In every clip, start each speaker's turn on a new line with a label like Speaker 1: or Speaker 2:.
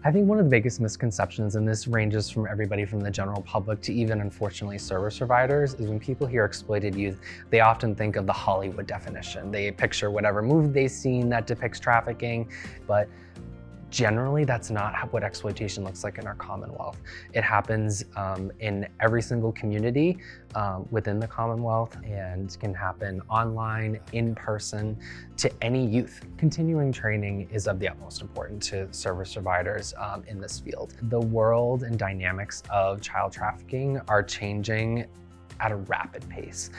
Speaker 1: I think one of the biggest misconceptions, and this ranges from everybody from the general public to even unfortunately service providers, is when people hear exploited youth, they often think of the Hollywood definition. They picture whatever movie they've seen that depicts trafficking, but generally, that's not what exploitation looks like in our Commonwealth. It happens in every single community within the Commonwealth and can happen online, in person, to any youth. Continuing training is of the utmost importance to service providers in this field. The world and dynamics of child trafficking are changing at a rapid pace.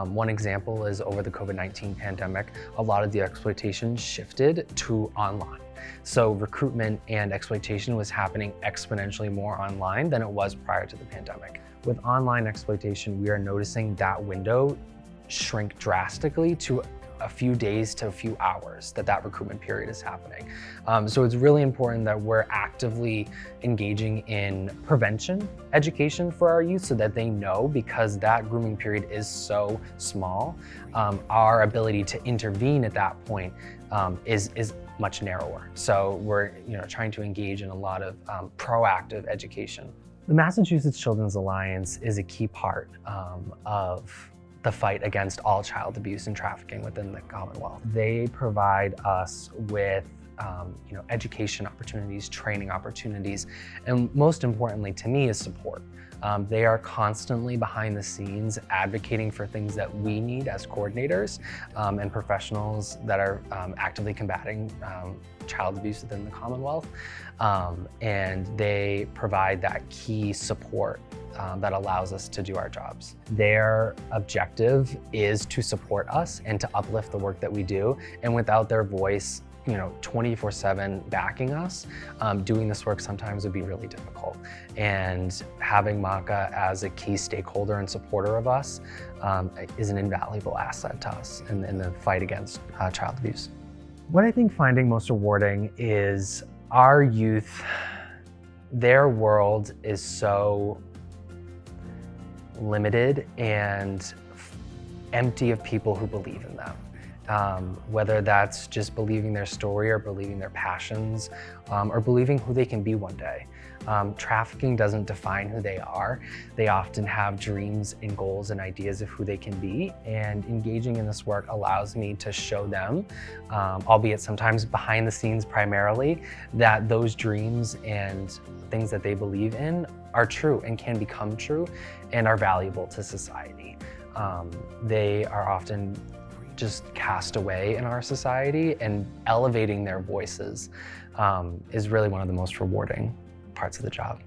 Speaker 1: One example is over the COVID-19 pandemic, a lot of the exploitation shifted to online. So recruitment and exploitation was happening exponentially more online than it was prior to the pandemic. With online exploitation, we are noticing that window shrink drastically to a few days to a few hours that recruitment period is happening. So it's really important that we're actively engaging in prevention education for our youth so that they know, because that grooming period is so small, our ability to intervene at that point is much narrower. So we're trying to engage in a lot of proactive education. The Massachusetts Children's Alliance is a key part of the fight against all child abuse and trafficking within the Commonwealth. They provide us with education opportunities, training opportunities, and most importantly to me is support. They are constantly behind the scenes advocating for things that we need as coordinators and professionals that are actively combating child abuse within the Commonwealth. And they provide that key support that allows us to do our jobs. Their objective is to support us and to uplift the work that we do. And without their voice, 24/7 backing us, doing this work sometimes would be really difficult. And having MACA as a key stakeholder and supporter of us is an invaluable asset to us in the fight against child abuse. What I think finding most rewarding is our youth, their world is so limited and empty of people who believe in them. Whether that's just believing their story or believing their passions or believing who they can be one day. Trafficking doesn't define who they are. They often have dreams and goals and ideas of who they can be, and engaging in this work allows me to show them, albeit sometimes behind the scenes primarily, that those dreams and things that they believe in are true and can become true and are valuable to society. They are often just cast away in our society, and elevating their voices is really one of the most rewarding parts of the job.